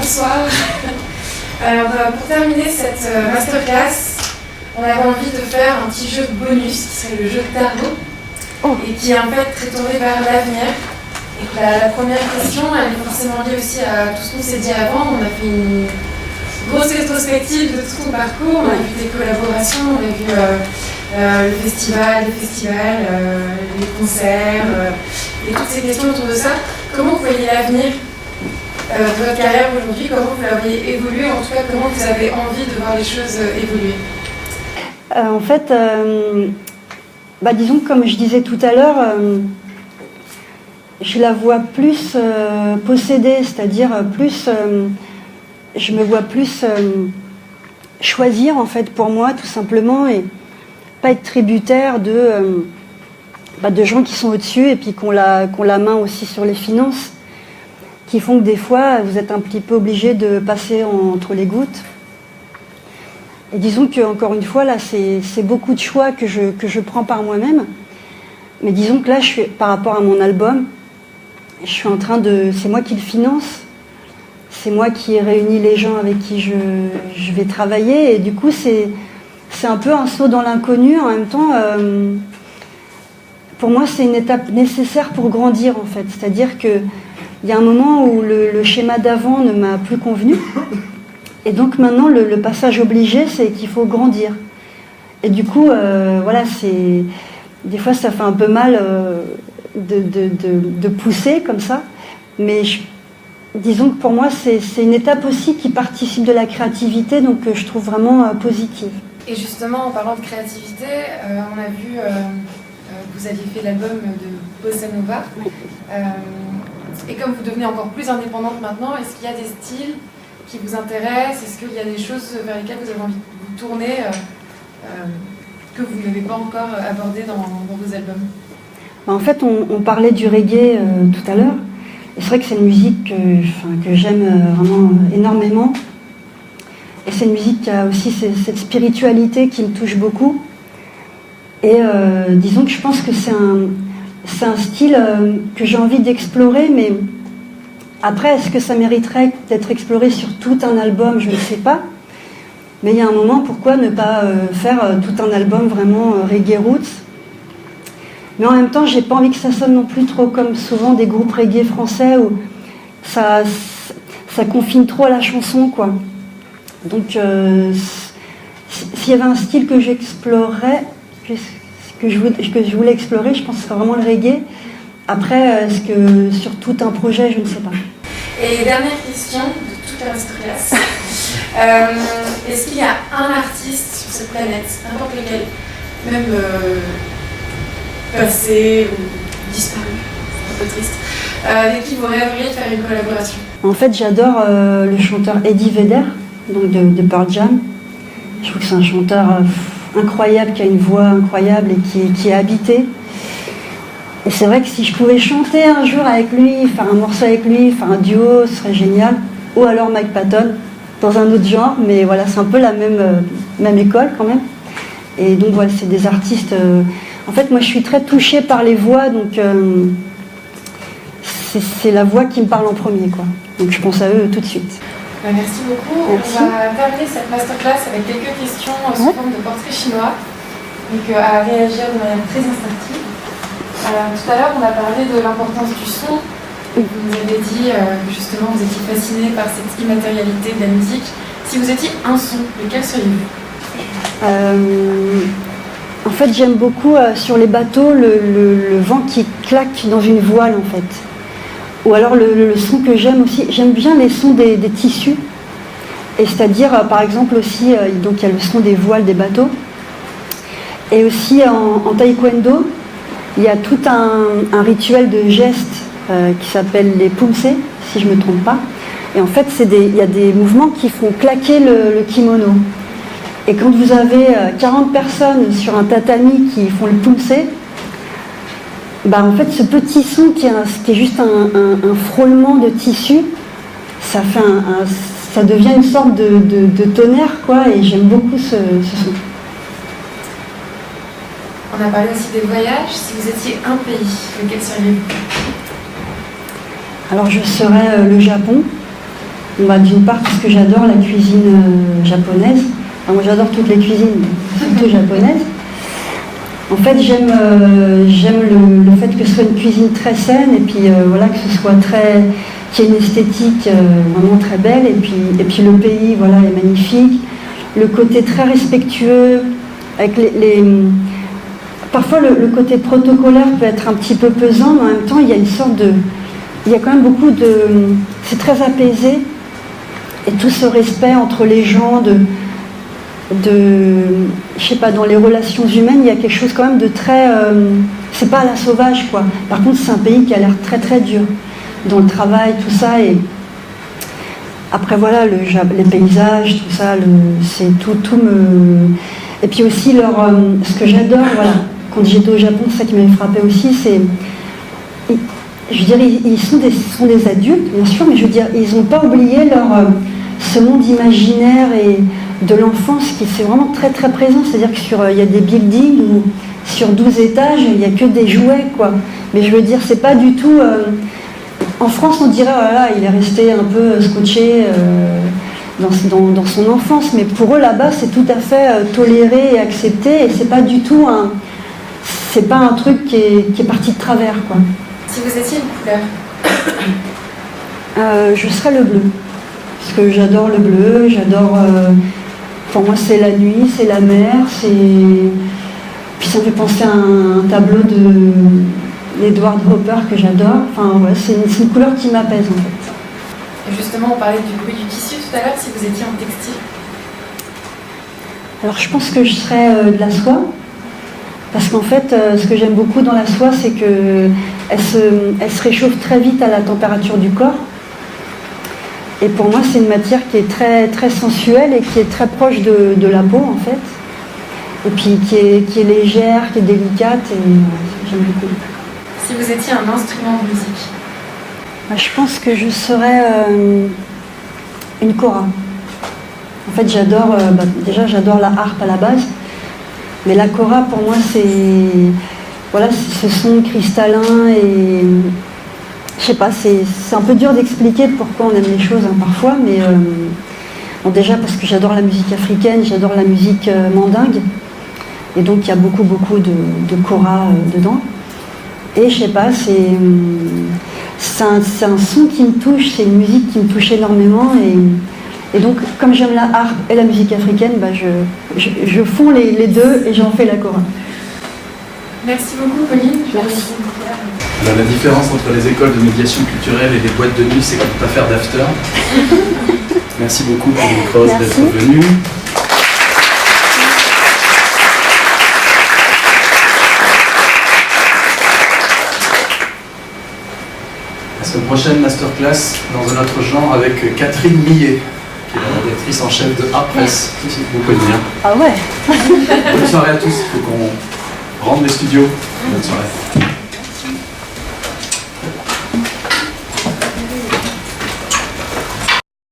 bonsoir. Alors, pour terminer cette masterclass, on avait envie de faire un petit jeu de bonus qui serait le jeu de tarot et qui est en fait très tourné vers l'avenir. Et la première question, elle est forcément liée aussi à tout ce qu'on s'est dit avant. On a fait une grosse rétrospective de tout ton parcours. On a vu tes collaborations, on a vu le festival, les festivals, les concerts et toutes ces questions autour de ça. Comment vous voyez l'avenir de votre carrière aujourd'hui? Comment vous l'avez évolué? En tout cas, comment vous avez envie de voir les choses évoluer? En fait, disons que comme je disais tout à l'heure, je la vois plus possédée, c'est-à-dire plus, je me vois plus choisir en fait pour moi tout simplement et pas être tributaire de gens qui sont au-dessus et puis qu'on la main aussi sur les finances, qui font que des fois vous êtes un petit peu obligé de passer entre les gouttes. Et disons que encore une fois là c'est beaucoup de choix que je prends par moi-même. Mais disons que là par rapport à mon album, je suis en train c'est moi qui le finance, c'est moi qui ai réuni les gens avec qui je vais travailler et du coup c'est un peu un saut dans l'inconnu. En même temps, pour moi c'est une étape nécessaire pour grandir en fait. C'est-à-dire que il y a un moment où le schéma d'avant ne m'a plus convenu. Et donc maintenant, le passage obligé, c'est qu'il faut grandir. Et du coup, des fois, ça fait un peu mal de pousser comme ça. Mais disons que pour moi, c'est une étape aussi qui participe de la créativité, donc que je trouve vraiment positive. Et justement, en parlant de créativité, on a vu que vous aviez fait l'album de Bossa Nova. Oui. Et comme vous devenez encore plus indépendante maintenant, est-ce qu'il y a des styles qui vous intéressent? Est-ce qu'il y a des choses vers lesquelles vous avez envie de vous tourner que vous n'avez pas encore abordées dans vos albums? En fait, on parlait du reggae tout à l'heure. Et c'est vrai que c'est une musique que j'aime vraiment énormément. Et c'est une musique qui a aussi cette spiritualité qui me touche beaucoup. Et disons que je pense que c'est un style que j'ai envie d'explorer, mais après, est-ce que ça mériterait d'être exploré sur tout un album? Je ne sais pas. Mais il y a un moment, pourquoi ne pas faire tout un album vraiment reggae roots? Mais en même temps, j'ai pas envie que ça sonne non plus trop comme souvent des groupes reggae français où ça confine trop à la chanson, quoi. Donc, s'il y avait un style que j'explorerais, que je voulais explorer, je pense que ce serait vraiment le reggae. Après, est-ce que sur tout un projet, je ne sais pas. Et dernière question de toute la masterclass. Est-ce qu'il y a un artiste sur cette planète, n'importe lequel, même passé ou disparu, un peu triste, avec qui vous rêveriez de faire une collaboration? En fait, j'adore le chanteur Eddie Vedder, donc de Pearl Jam. Je trouve que c'est un chanteur incroyable, qui a une voix incroyable et qui est habité. Et c'est vrai que si je pouvais chanter un jour avec lui, faire un morceau avec lui, faire un duo, ce serait génial. Ou alors Mike Patton, dans un autre genre, mais voilà, c'est un peu la même école quand même. Et donc voilà, c'est des artistes... En fait, moi je suis très touchée par les voix, donc c'est la voix qui me parle en premier, quoi. Donc je pense à eux tout de suite. Merci beaucoup. Merci. On va terminer cette masterclass avec quelques questions sous forme de portrait chinois, donc à réagir de manière très instinctive. Tout à l'heure, on a parlé de l'importance du son. Vous nous avez dit que justement vous étiez fasciné par cette immatérialité de la musique. Si vous étiez un son, lequel seriez-vous? En fait, j'aime beaucoup sur les bateaux le vent qui claque dans une voile, en fait. Ou alors le son que j'aime aussi, j'aime bien les sons des tissus. Et c'est-à-dire, par exemple aussi, donc il y a le son des voiles des bateaux. Et aussi en taekwondo, il y a tout un rituel de gestes qui s'appelle les pumse, si je ne me trompe pas. Et en fait, il y a des mouvements qui font claquer le kimono. Et quand vous avez 40 personnes sur un tatami qui font le pumse, en fait, ce petit son qui est juste un frôlement de tissu, ça devient une sorte de tonnerre, quoi. Et j'aime beaucoup ce son. On a parlé aussi des voyages. Si vous étiez un pays, lequel seriez-vous? Alors je serais le Japon, Bah, d'une part parce que j'adore la cuisine japonaise. Enfin, moi j'adore toutes les cuisines, mais surtout japonaises. En fait j'aime le fait que ce soit une cuisine très saine et puis voilà, que ce soit qu'il y ait une esthétique vraiment très belle et puis le pays voilà, est magnifique. Le côté très respectueux avec parfois le côté protocolaire peut être un petit peu pesant, mais en même temps il y a une sorte de... Il y a quand même beaucoup de... C'est très apaisé. Et tout ce respect entre les gens, je sais pas, dans les relations humaines, il y a quelque chose quand même de très... c'est pas à la sauvage, quoi. Par contre, c'est un pays qui a l'air très très dur dans le travail, tout ça. Et après, voilà, les paysages, tout ça, c'est tout me... Et puis aussi, ce que j'adore, voilà, quand j'étais au Japon, ça qui m'avait frappé aussi, c'est... Je veux dire, ils sont des adultes, bien sûr, mais je veux dire, ils n'ont pas oublié ce monde imaginaire et de l'enfance qui c'est vraiment très très présent. C'est-à-dire qu'il y a des buildings où sur 12 étages, il n'y a que des jouets, quoi. Mais je veux dire, c'est pas du tout... En France, on dirait, oh là là, il est resté un peu scotché dans son enfance. Mais pour eux, là-bas, c'est tout à fait toléré et accepté. Et c'est pas du tout c'est pas un truc qui est parti de travers, quoi. Si vous étiez une couleur je serais le bleu. Parce que j'adore le bleu, j'adore... pour moi, c'est la nuit, c'est la mer, Puis ça me fait penser à un tableau d'Edward Hopper que j'adore. Enfin, ouais, c'est une couleur qui m'apaise, en fait. Et justement, on parlait du bruit du tissu tout à l'heure, si vous étiez en textile. Alors, je pense que je serais de la soie. Parce qu'en fait, ce que j'aime beaucoup dans la soie, c'est qu'elle se réchauffe très vite à la température du corps. Et pour moi, c'est une matière qui est très, très sensuelle et qui est très proche de la peau, en fait. Et puis qui est légère, qui est délicate, et j'aime beaucoup. Si vous étiez un instrument de musique? Je pense que je serais une kora. En fait, déjà j'adore la harpe à la base. Mais la kora, pour moi, c'est ce son cristallin et je sais pas, c'est un peu dur d'expliquer pourquoi on aime les choses parfois, mais bon, déjà parce que j'adore la musique africaine, j'adore la musique mandingue, et donc il y a beaucoup de kora dedans. Et je sais pas, c'est un son qui me touche, c'est une musique qui me touche énormément et donc, comme j'aime la harpe et la musique africaine, je fonds les deux et j'en fais la kora. Merci beaucoup, Pauline. Merci. Alors, la différence entre les écoles de médiation culturelle et les boîtes de nuit, c'est qu'on ne peut pas faire d'after. Merci beaucoup, Pauline Croze, d'être venue. La semaine prochaine, masterclass dans un autre genre avec Catherine Millet, qui est la rédactrice en chef de Art Press, si vous connaissez bien. Ah ouais. Bonne soirée à tous, il faut qu'on rende les studios. Bonne soirée.